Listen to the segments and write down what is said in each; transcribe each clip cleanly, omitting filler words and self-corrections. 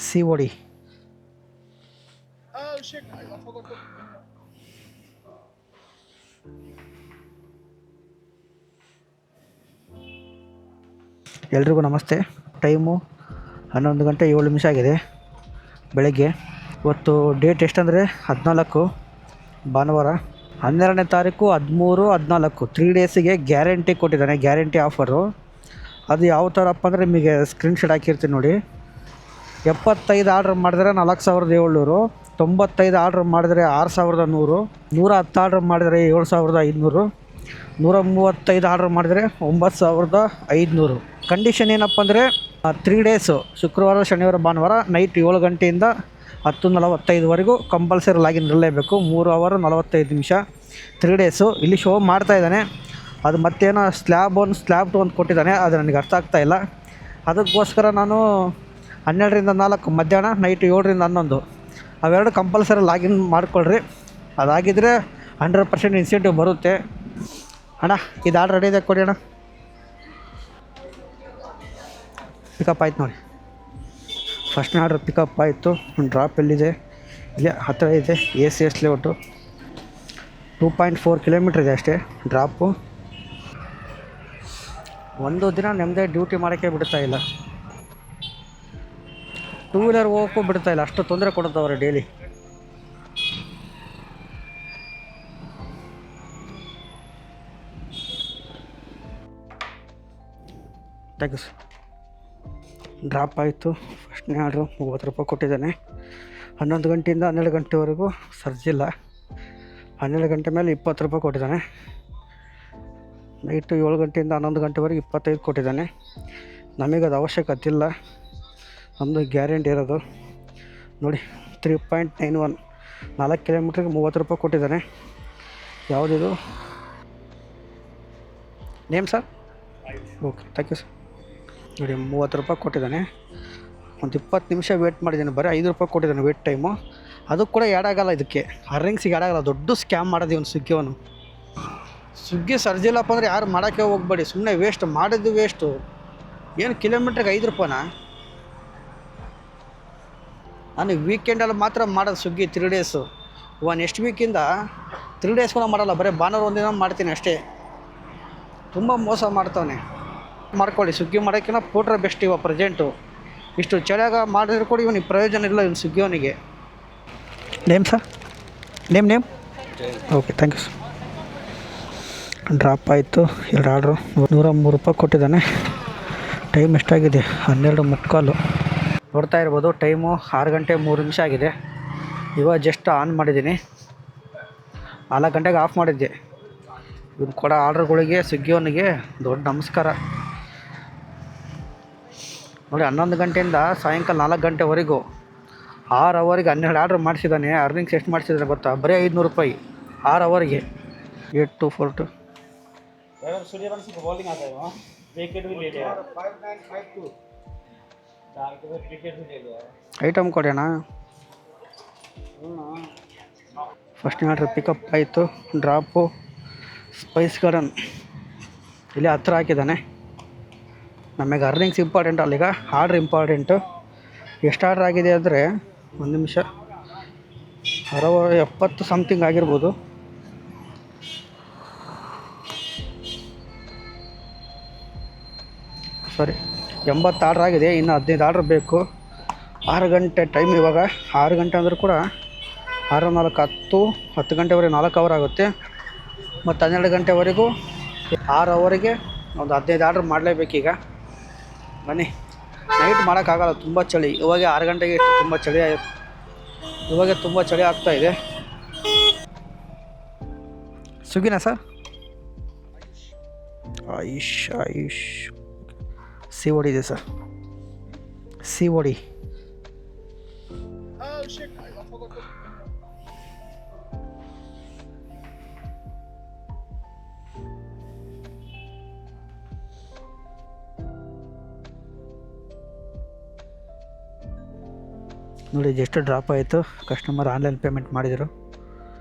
COD. Oh shit, I forgot to. ಎಲ್ರಿಗೂ ನಮಸ್ತೆ. Time 11 ಗಂಟೆ 7 ನಿಮಿಷ ಆಗಿದೆ ಬೆಳಗ್ಗೆ. ಇವತ್ತು ಡೇಟ್ ಎಷ್ಟಂದರೆ 14 ಭಾನುವಾರ. 12ನೇ ತಾರೀಕು 13, 14 3 ಡೇಸಿಗೆ ಗ್ಯಾರಂಟಿ ಕೊಟ್ಟಿದ್ದಾನೆ, ಗ್ಯಾರಂಟಿ ಆಫರು. ಅದು ಯಾವ ಥರಪ್ಪ ಅಂದರೆ ನಿಮಗೆ ಸ್ಕ್ರೀನ್ಶಾಟ್ ಹಾಕಿರ್ತೀನಿ ನೋಡಿ. 75 ಆರ್ಡ್ರ್ ಮಾಡಿದ್ರೆ 4700, 95 ಆರ್ಡ್ರ್ ಮಾಡಿದ್ರೆ 6100, 110 ಆರ್ಡ್ರ್ ಮಾಡಿದರೆ 7500, 135 ಆರ್ಡ್ರ್ ಮಾಡಿದರೆ 9500. ಕಂಡೀಷನ್ ಏನಪ್ಪ ಅಂದರೆ 3 ಡೇಸು, ಶುಕ್ರವಾರ, ಶನಿವಾರ, ಭಾನುವಾರ ನೈಟ್ 7 ಗಂಟೆಯಿಂದ 10:45ವರೆಗೂ ಕಂಪಲ್ಸರಿ ಲಾಗಿನ್ ಇರಲೇಬೇಕು. 3 ಅವರ್ 45 ನಿಮಿಷ 3 ಡೇಸು. ಇಲ್ಲಿ ಶೋ ಮಾಡ್ತಾಯಿದ್ದಾನೆ. ಅದು ಮತ್ತೇನೋ ಸ್ಲ್ಯಾಬ್ 1 ಸ್ಲ್ಯಾಬ್ 2 ಅಂತ ಕೊಟ್ಟಿದ್ದಾನೆ. ಅದು ನನಗೆ ಅರ್ಥ ಆಗ್ತಾಯಿಲ್ಲ. ಅದಕ್ಕೋಸ್ಕರ ನಾನು 12ರಿಂದ 4 ಮಧ್ಯಾಹ್ನ, ನೈಟ್ 7ರಿಂದ 11 ಅವೆರಡು ಕಂಪಲ್ಸರಿ ಲಾಗಿನ್ ಮಾಡ್ಕೊಳ್ರಿ. ಅದಾಗಿದ್ದರೆ 100% ಇನ್ಸೆಂಟಿವ್ ಬರುತ್ತೆ. ಅಣ್ಣ ಇದು ಆರ್ಡ್ರ್ ರೆಡಿ ಇದೆ, ಕೊಡಿ ಅಣ್ಣ. ಪಿಕಪ್ ಆಯ್ತು ನೋಡಿ. ಫಸ್ಟ್ನೇ ಆರ್ಡ್ರ್ ಪಿಕಪ್ ಆಯಿತು. ಡ್ರಾಪ್ ಎಲ್ಲಿದೆ? ಇಲ್ಲೇ ಹತ್ತಿರ ಇದೆ, ACS ಲೇಔಟು. 2.4 ಕಿಲೋಮೀಟ್ರ್ ಇದೆ ಅಷ್ಟೇ ಡ್ರಾಪು. ಒಂದು ದಿನ ನೆಮ್ಮದಿ ಡ್ಯೂಟಿ ಮಾಡೋಕ್ಕೆ ಬಿಡ್ತಾಯಿಲ್ಲ. 2 ವೀಲರ್ ಹೋಗೋಕ್ಕೂ ಬಿಡ್ತಾಯಿಲ್ಲ, ಅಷ್ಟು ತೊಂದರೆ ಕೊಡುತ್ತವ್ರೆ daily. Thank you sir. Drop ಆಯಿತು. ಫಸ್ಟ್ನೇ ಆರ್ಡ್ರು 30 ರೂಪಾಯಿ ಕೊಟ್ಟಿದ್ದಾನೆ. 11 ಗಂಟೆಯಿಂದ 12 ಗಂಟೆವರೆಗೂ ಸರ್ಜಿಲ್ಲ. 12 ಗಂಟೆ ಮೇಲೆ 20 ರೂಪಾಯಿ ಕೊಟ್ಟಿದ್ದಾನೆ. ನೈಟು 7 ಗಂಟೆಯಿಂದ 11 ಗಂಟೆವರೆಗೆ 25 ಕೊಟ್ಟಿದ್ದಾನೆ. ನಮಗದು ಅವಶ್ಯಕತೆ ಇಲ್ಲ, ನಮ್ಮದು ಗ್ಯಾರಂಟಿ ಇರೋದು ನೋಡಿ. 3.91 4 ಕಿಲೋಮೀಟ್ರಿಗೆ 30 ರೂಪಾಯಿ ಕೊಟ್ಟಿದ್ದಾನೆ. ಯಾವುದಿದು name sir? Okay, thank you sir. ನೋಡಿ 30 ರೂಪಾಯಿ ಕೊಟ್ಟಿದ್ದಾನೆ. ಒಂದು 20 ನಿಮಿಷ ವೇಟ್ ಮಾಡಿದ್ದಾನೆ. ಬರೀ 5 ರೂಪಾಯಿ ಕೊಟ್ಟಿದ್ದಾನೆ ವೇಟ್ ಟೈಮು. ಅದು ಕೂಡ ಆ್ಯಡ್ ಆಗೋಲ್ಲ ಇದಕ್ಕೆ, ಅರ್ನಿಂಗ್ಸಿಗೆ ಆ್ಯಡ್ ಆಗೋಲ್ಲ. ದೊಡ್ಡ ಸ್ಕ್ಯಾಮ್ ಮಾಡೋದು ಇವನು ಸ್ವಿಗ್ಗಿಯವನು. ಸ್ವಿಗ್ಗಿ ಸರ್ಜಿಲ್ಲಪ್ಪ ಅಂದರೆ ಯಾರು ಮಾಡೋಕ್ಕೆ ಹೋಗಬೇಡಿ, ಸುಮ್ಮನೆ ವೇಸ್ಟ್ ಮಾಡಿದ್ದು ವೇಸ್ಟು. ಏನು ಕಿಲೋಮೀಟ್ರಿಗೆ 5 ರೂಪಾಯಿನಾ? ನಾನು ವೀಕೆಂಡಲ್ಲಿ ಮಾತ್ರ ಮಾಡೋದು ಸ್ವಿಗ್ಗಿ 3 ಡೇಸು. ನೆಕ್ಸ್ಟ್ ವೀಕಿಂದ 3 ಡೇಸ್ ಕೂಡ ಮಾಡಲ್ಲ, ಬರೀ ಭಾನುವಾರ ಒಂದಿನ ಮಾಡ್ತೀನಿ ಅಷ್ಟೇ. ತುಂಬ ಮೋಸ ಮಾಡ್ತಾವನೆ. ಮಾಡ್ಕೊಳ್ಳಿ, ಸ್ವಿಗ್ಗಿ ಮಾಡೋಕ್ಕಿಂತ ಪೋಟ್ರೆ ಬೆಸ್ಟ್ ಇವಾಗ ಪ್ರೆಸೆಂಟು. ಇಷ್ಟು ಚಳಿಯಾಗ ಮಾಡಿದ್ರೆ ಕೂಡ ಇವನಿಗೆ ಪ್ರಯೋಜನ ಇಲ್ಲ, ಇವನು ಸ್ವಿಗ್ಗಿಯವನಿಗೆ. Name sir? Name okay, thank you sir. Drop ಆಯಿತು. 2 ಆರ್ಡ್ರು 103 ರೂಪಾಯಿ ಕೊಟ್ಟಿದ್ದಾನೆ. ಟೈಮ್ ಎಷ್ಟಾಗಿದೆ? 12:45. ನೋಡ್ತಾ ಇರ್ಬೋದು, ಟೈಮು 6 ಗಂಟೆ 3 ನಿಮಿಷ ಆಗಿದೆ. ಇವಾಗ ಜಸ್ಟ್ ಆನ್ ಮಾಡಿದ್ದೀನಿ. 4 ಗಂಟೆಗೆ ಆಫ್ ಮಾಡಿದ್ದೆ. ಇವನು ಕೊಡೋ ಆರ್ಡ್ರ್ಗಳಿಗೆ ಸ್ವಿಗ್ಗಿಯವನಿಗೆ ದೊಡ್ಡ ನಮಸ್ಕಾರ ನೋಡಿ. 11 ಗಂಟೆಯಿಂದ ಸಾಯಂಕಾಲ 4 ಗಂಟೆವರೆಗೂ 6 ಅವರಿಗೆ 12 ಆರ್ಡ್ರ್ ಮಾಡಿಸಿದ್ದಾನೆ. ಅರ್ನಿಂಗ್ಸ್ ಎಷ್ಟು ಮಾಡಿಸಿದ್ದಾನೆ ಗೊತ್ತಾ? ಬರೀ 500 ರೂಪಾಯಿ 6 ಅವರಿಗೆ. 8242 ಐಟಮ್ ಕೊಡೋಣ. ಫಸ್ಟ್ನೇ ಆರ್ಡ್ರ್ ಪಿಕಪ್ ಆಯಿತು. ಡ್ರಾಪು ಸ್ಪೈಸ್ ಗಾರ್ಡನ್ ಇಲ್ಲಿ ಹತ್ರ ಹಾಕಿದ್ದಾನೆ. ನಮಗೆ ಅರ್ನಿಂಗ್ಸ್ ಇಂಪಾರ್ಟೆಂಟ್ ಅಲ್ಲೀಗ, ಆರ್ಡ್ರ್ ಇಂಪಾರ್ಟೆಂಟು. ಎಷ್ಟು ಆರ್ಡ್ರ್ ಆಗಿದೆ ಅಂದರೆ 1 ನಿಮಿಷ 70 ಸಮಥಿಂಗ್ ಆಗಿರ್ಬೋದು. ಸಾರಿ 80 ಆರ್ಡ್ರ್ ಆಗಿದೆ. ಇನ್ನು 15 ಆರ್ಡ್ರ್ ಬೇಕು. 6 ಗಂಟೆ ಟೈಮ್ ಇವಾಗ. 6 ಗಂಟೆ ಅಂದರೂ ಕೂಡ 6, 4, 10 ಗಂಟೆವರೆಗೆ 4 ಅವರ್ ಆಗುತ್ತೆ. ಮತ್ತು 12 ಗಂಟೆವರೆಗೂ 6 ಅವರಿಗೆ ಒಂದು 15 ಆರ್ಡ್ರ್ ಮಾಡಲೇಬೇಕೀಗ. ಬನ್ನಿ. ನೈಟ್ ಮಾಡೋಕ್ಕಾಗಲ್ಲ, ತುಂಬ ಚಳಿ. ಇವಾಗ 6 ಗಂಟೆಗೆ ತುಂಬ ಚಳಿ ಆಯಿತು. ಇವಾಗ ತುಂಬ ಚಳಿ ಆಗ್ತಾಯಿದೆ. ಸ್ವಿಗ್ಗಿನಾ ಸರ್? ಆಯುಷ್ COD ಇದೆ sir. COD. Oh shit, I forgot to. ನೋಡಿ ಜಸ್ಟ್ ಡ್ರಾಪ್ ಆಯಿತು. ಕಸ್ಟಮರ್ ಆನ್ಲೈನ್ ಪೇಮೆಂಟ್ ಮಾಡಿದರು.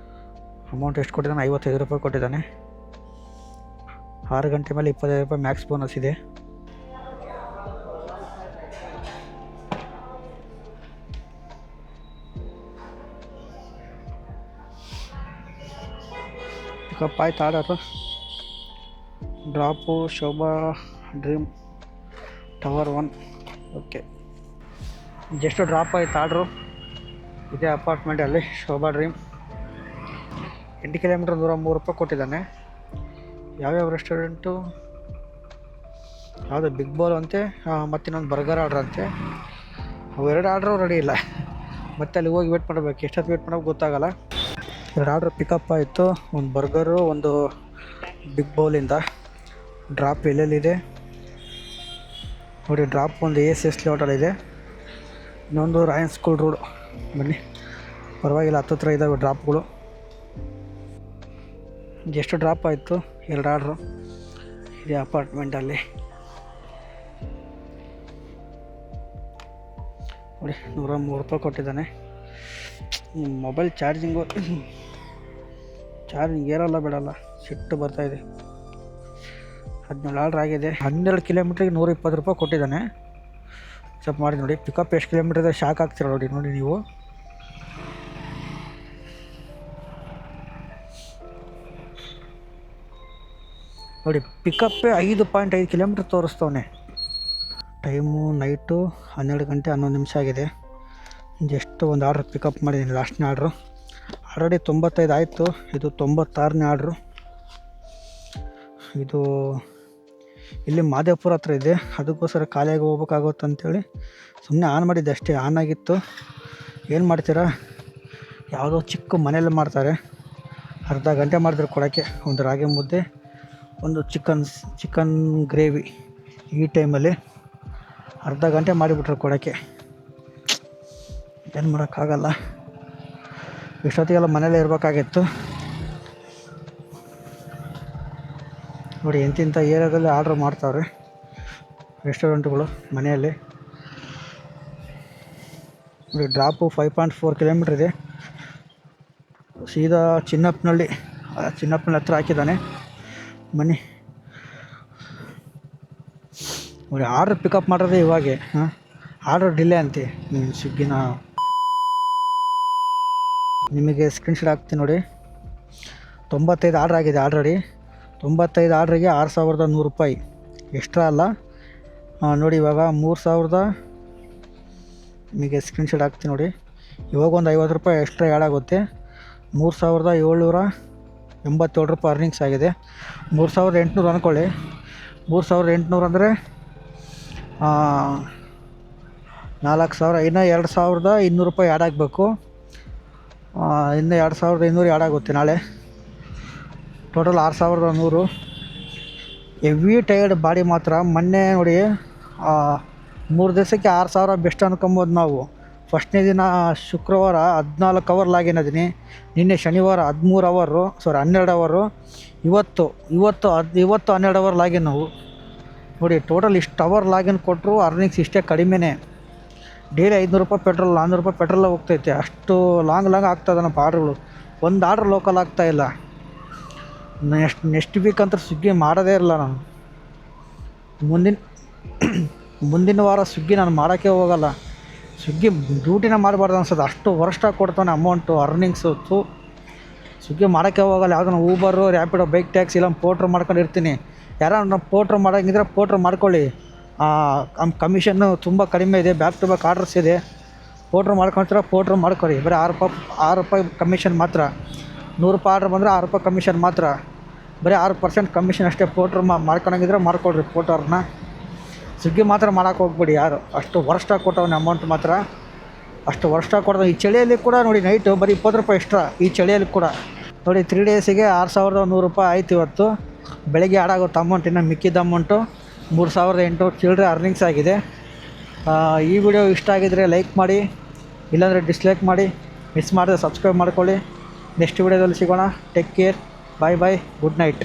ಅಮೌಂಟ್ ಎಷ್ಟು ಕೊಟ್ಟಿದ್ದಾನೆ? 55 ರೂಪಾಯಿ ಕೊಟ್ಟಿದ್ದಾನೆ. 6 ಗಂಟೆ ಮೇಲೆ 25 ರೂಪಾಯಿ ಮ್ಯಾಕ್ಸ್ ಬೋನಸ್ ಇದೆ. ಪಿಕಪ್ ಆಯ್ತು order. Drop Shobha dream tower 1. Okay, just drop ಆಯ್ತು ಆರ್ಡ್ರು. ಇದೇ ಅಪಾರ್ಟ್ಮೆಂಟಲ್ಲಿ ಶೋಭಾ ಡ್ರೀಮ್. 8 ಕಿಲೋಮೀಟ್ರ್ ದೂರ 3 ರೂಪಾಯಿ ಕೊಟ್ಟಿದ್ದಾನೆ. ಯಾವ್ಯಾವ ರೆಸ್ಟೋರೆಂಟು, ಯಾವುದು ಬಿಗ್ ಬೌಲ್ ಅಂತೆ, ಮತ್ತಿನ್ನೊಂದು ಬರ್ಗರ್ ಆರ್ಡ್ರ್ ಅಂತೆ. ಅವೆರಡು ಆರ್ಡ್ರು ರೆಡಿ ಇಲ್ಲ. ಮತ್ತೆ ಅಲ್ಲಿ ಹೋಗಿ ವೇಟ್ ಮಾಡಬೇಕು. ಎಷ್ಟೊತ್ತು ವೇಟ್ ಮಾಡೋದು ಗೊತ್ತಾಗಲ್ಲ. 2 ಆರ್ಡ್ರ್ ಪಿಕಪ್ ಆಯಿತು. ಒಂದು ಬರ್ಗರು, ಒಂದು ಬಿಗ್ ಬೌಲಿಂದ. ಡ್ರಾಪ್ ಎಲ್ಲೆಲ್ಲಿದೆ ನೋಡಿ. ಡ್ರಾಪ್ ಒಂದು ACS ಹೋಟೆಲ್ ಇನ್ನೊಂದು ರಾಯನ್ ಸ್ಕೂಲ್ ರೋಡ್. ಬನ್ನಿ, ಪರವಾಗಿಲ್ಲ, ಹತ್ತಿರ ಇದ್ದಾವೆ ಡ್ರಾಪ್ಗಳು. ಎಷ್ಟು ಡ್ರಾಪ್ ಆಯಿತು? 2 ಆರ್ಡ್ರು. ಇದೇ ಅಪಾರ್ಟ್ಮೆಂಟಲ್ಲಿ ನೋಡಿ. 103 ರೂಪಾಯಿ ಕೊಟ್ಟಿದ್ದಾನೆ. ಮೊಬೈಲ್ ಚಾರ್ಜಿಂಗ್ ಏರಲ್ಲ ಬಿಡಲ್ಲ, ಸಿಟ್ಟು ಬರ್ತಾಯಿದೆ. 17 ಆರ್ಡ್ರ್ ಆಗಿದೆ. 12 ಕಿಲೋಮೀಟ್ರಿಗೆ 120 ರೂಪಾಯಿ ಕೊಟ್ಟಿದ್ದಾನೆ. ಸ್ವಲ್ಪ ಮಾಡಿ ನೋಡಿ. ಪಿಕಪ್ ಎಷ್ಟು ಕಿಲೋಮೀಟ್ರ್ ಇದೆ ಶಾಕ್ ಆಗ್ತೀರ ನೋಡಿ ನೀವು. ನೋಡಿ, ಪಿಕಪ್ಪೇ 5.5 ಕಿಲೋಮೀಟ್ರ್ ತೋರಿಸ್ತವನೆ. ಟೈಮು ನೈಟು 12 ಗಂಟೆ 11 ನಿಮಿಷ ಆಗಿದೆ. ಜಸ್ಟ್ ಒಂದು ಆರ್ಡ್ರ್ ಪಿಕಪ್ ಮಾಡಿದ್ದೀನಿ, ಲಾಸ್ಟ್ನೇ ಆರ್ಡ್ರು. ಆಲ್ರೆಡಿ 95 ಆಯಿತು. ಇದು 96ನೇ ಆರ್ಡ್ರು. ಇದು ಇಲ್ಲಿ ಮಾದೇಪುರ ಹತ್ರ ಇದೆ. ಅದಕ್ಕೋಸ್ಕರ ಖಾಲಿಯಾಗಿ ಹೋಗ್ಬೇಕಾಗುತ್ತೆ ಅಂಥೇಳಿ ಸುಮ್ಮನೆ ಆನ್ ಮಾಡಿದ್ದೆ ಅಷ್ಟೇ. ಆನ್ ಆಗಿತ್ತು. ಏನು ಮಾಡ್ತೀರಾ, ಯಾವುದೋ ಚಿಕ್ಕ ಮನೇಲಿ ಮಾಡ್ತಾರೆ. ಅರ್ಧ ಗಂಟೆ ಮಾಡಿದ್ರೆ ಕೊಡೋಕ್ಕೆ. ಒಂದು ರಾಗಿ ಮುದ್ದೆ, ಒಂದು ಚಿಕನ್ ಗ್ರೇವಿ. ಈ ಟೈಮಲ್ಲಿ ಅರ್ಧ ಗಂಟೆ ಮಾಡಿಬಿಟ್ರೆ ಕೊಡೋಕ್ಕೆ. ಏನು ಮಾಡೋಕ್ಕಾಗಲ್ಲ. ಇಷ್ಟೊತ್ತಿಗೆಲ್ಲ ಮನೇಲೇ ಇರಬೇಕಾಗಿತ್ತು. ನೋಡಿ, ಎಂತಿಂಥ ಏರಿಯಾದಲ್ಲಿ ಆರ್ಡ್ರ್ ಮಾಡ್ತಾವ್ರೆ ರೆಸ್ಟೋರೆಂಟ್ಗಳು ಮನೆಯಲ್ಲಿ. ನೋಡಿ, ಡ್ರಾಪು 5.4 ಕಿಲೋಮೀಟ್ರ್ ಇದೆ. ಸೀದಾ ಚಿನ್ನಪ್ಪನಹಳ್ಳಿ ಹತ್ರ ಹಾಕಿದ್ದಾನೆ. ಬನ್ನಿ ನೋಡಿ. ಆರ್ಡ್ರ್ ಪಿಕಪ್ ಮಾಡೋದೇ ಇವಾಗೆ. ಆರ್ಡ್ರ್ ಡಿಲೇ ಅಂತೆ ಸ್ವಿಗ್ಗಿನ. ನಿಮಗೆ ಸ್ಕ್ರೀನ್ಶಾಟ್ ಹಾಕ್ತೀನಿ ನೋಡಿ. 95 ಆರ್ಡ್ರ್ ಆಗಿದೆ ಆಲ್ರೆಡಿ. 95 ಆರ್ಡ್ರಿಗೆ 6100 ರೂಪಾಯಿ ಎಕ್ಸ್ಟ್ರಾ ಅಲ್ಲ. ನೋಡಿ, ಇವಾಗ 3000. ನಿಮಗೆ ಸ್ಕ್ರೀನ್ಶಾಟ್ ಹಾಕ್ತೀನಿ ನೋಡಿ. ಇವಾಗ ಒಂದು 50 ರೂಪಾಯಿ ಎಕ್ಸ್ಟ್ರಾ ಆ್ಯಡ್ ಆಗುತ್ತೆ. 3787 ರೂಪಾಯಿ ಅರ್ನಿಂಗ್ಸ್ ಆಗಿದೆ. 3800 ಅಂದ್ಕೊಳ್ಳಿ. 3800 ಅಂದರೆ 4000. ಇನ್ನೂ 2200 ರೂಪಾಯಿ ಆ್ಯಡ್ ಆಗಬೇಕು. ಇನ್ನೂ 2200 ಆ್ಯಡ್ ಆಗುತ್ತೆ ನಾಳೆ. ಟೋಟಲ್ 6100. ಹೆವಿ ಟೈರ್ಡ್ ಬಾಡಿ ಮಾತ್ರ. ಮೊನ್ನೆ ನೋಡಿ 3 ದಿವಸಕ್ಕೆ 6000 ಬೆಸ್ಟ್ ಅನ್ಕೊಬೋದು ನಾವು. ಫಸ್ಟ್ನೇ ದಿನ ಶುಕ್ರವಾರ 14 ಅವರ್ ಲಾಗಿನ್ ಅದೀನಿ. ನಿನ್ನೆ ಶನಿವಾರ 12 ಅವರು. ಇವತ್ತು 12 ಅವರ್ ಲಾಗಿನ್ ನಾವು. ನೋಡಿ, ಟೋಟಲ್ ಇಷ್ಟು ಅವರ್ ಲಾಗಿನ್ ಕೊಟ್ಟರು ಅರ್ನಿಂಗ್ಸ್ ಇಷ್ಟೇ ಕಡಿಮೆನೇ. ಡೈಲಿ 500 ರೂಪಾಯಿ ಪೆಟ್ರೋಲ್, 400 ರೂಪಾಯಿ ಪೆಟ್ರೋಲ್ ಹೋಗ್ತೈತೆ. ಅಷ್ಟು ಲಾಂಗ್ ಆಗ್ತದೆ ನಮ್ಮ ಆರ್ಡ್ರುಗಳು. ಒಂದು ಆರ್ಡ್ರ್ ಲೋಕಲ್ ಆಗ್ತಾಯಿಲ್ಲ. ನೆಕ್ಸ್ಟ್ ವೀಕ್ ಅಂತ ಸ್ವಿಗ್ಗಿ ಮಾಡೋದೇ ಇರಲ್ಲ ನಾನು. ಮುಂದಿನ ವಾರ ಸ್ವಿಗ್ಗಿ ನಾನು ಮಾಡೋಕ್ಕೆ ಹೋಗಲ್ಲ. ಸ್ವಿಗ್ಗಿ ಡ್ಯೂಟಿನ ಮಾಡಬಾರ್ದು ಅನ್ಸೋದು. ಅಷ್ಟು ವರ್ಸ್ಟಾಗಿ ಕೊಡ್ತಾನೆ ಅಮೌಂಟು, ಅರ್ನಿಂಗ್ಸು. ಸ್ವಿಗ್ಗಿ ಮಾಡೋಕ್ಕೆ ಹೋಗಲ್ಲ. ಯಾವುದನ್ನ ಊಬರು, ರ್ಯಾಪಿಡೋ, ಬೈಕ್ ಟ್ಯಾಕ್ಸಿ ಇಲ್ಲ ಪೋಟ್ರ್ ಮಾಡ್ಕೊಂಡಿರ್ತೀನಿ. ಯಾರೋ ನಾವು ಪೋಟ್ರ್ ಮಾಡೋಂಗಿದ್ರೆ ಪೋಟ್ರ್ ಮಾಡ್ಕೊಳ್ಳಿ. ಕಮಿಷನ್ನು ತುಂಬ ಕಡಿಮೆ ಇದೆ. ಬ್ಯಾಕ್ ಟು ಬ್ಯಾಕ್ ಆರ್ಡ್ರಸ್ ಇದೆ. ಪೋಟ್ರ್ ಮಾಡ್ಕೊಳ್ತೀರ, ಪೋಟ್ರ್ ಮಾಡ್ಕೊಳ್ಳಿ. ಬರೀ 6 ರೂಪಾಯಿ ಕಮಿಷನ್ ಮಾತ್ರ. 100 ರೂಪಾಯಿ ಆರ್ಡ್ರ್ ಬಂದರೆ 6 ರೂಪಾಯಿ ಕಮಿಷನ್ ಮಾತ್ರ. ಬರೀ 6% ಕಮಿಷನ್ ಅಷ್ಟೇ. ಪೋಟ್ರ್ ಮಾಡ್ಕೊಳಂಗಿದ್ರೆ ಮಾಡ್ಕೊಳ್ರಿ ಪೋಟರ್ನ. ಸ್ವಿಗ್ಗಿ ಮಾತ್ರ ಮಾಡೋಕೆ ಹೋಗ್ಬೇಡಿ ಯಾರು. ಅಷ್ಟು ವರ್ಸ್ಟಾಗಿ ಕೊಟ್ಟವನೇ ಅಮೌಂಟ್ ಮಾತ್ರ. ಅಷ್ಟು ವರ್ಷ ಕೊಡ್ತಾರೆ. ಈ ಚಳಿಯಲ್ಲಿ ಕೂಡ ನೋಡಿ, ನೈಟು ಬರೀ 20 ರೂಪಾಯಿ ಎಕ್ಸ್ಟ್ರಾ. ಈ ಚಳಿಯಲ್ಲಿ ಕೂಡ ನೋಡಿ, 3 ಡೇಸಿಗೆ 6100 ರೂಪಾಯಿ ಆಯ್ತು ಇವತ್ತು. ಬೆಳಗ್ಗೆ ಆಡಾಗುತ್ತೆ ಅಮೌಂಟ್. ಇನ್ನು ಮಿಕ್ಕಿದ ಅಮೌಂಟು 3800 ಚಿಲ್ಲರೆ ಅರ್ನಿಂಗ್ಸ್ ಆಗಿದೆ. ಈ ವಿಡಿಯೋ ಇಷ್ಟ ಆಗಿದರೆ ಲೈಕ್ ಮಾಡಿ, ಇಲ್ಲಾಂದರೆ ಡಿಸ್ಲೈಕ್ ಮಾಡಿ. ಮಿಸ್ ಮಾಡಿದ್ರೆ ಸಬ್ಸ್ಕ್ರೈಬ್ ಮಾಡ್ಕೊಳ್ಳಿ. ನೆಕ್ಸ್ಟ್ ವಿಡಿಯೋದಲ್ಲಿ ಸಿಗೋಣ. Take care. Bye bye. Good night.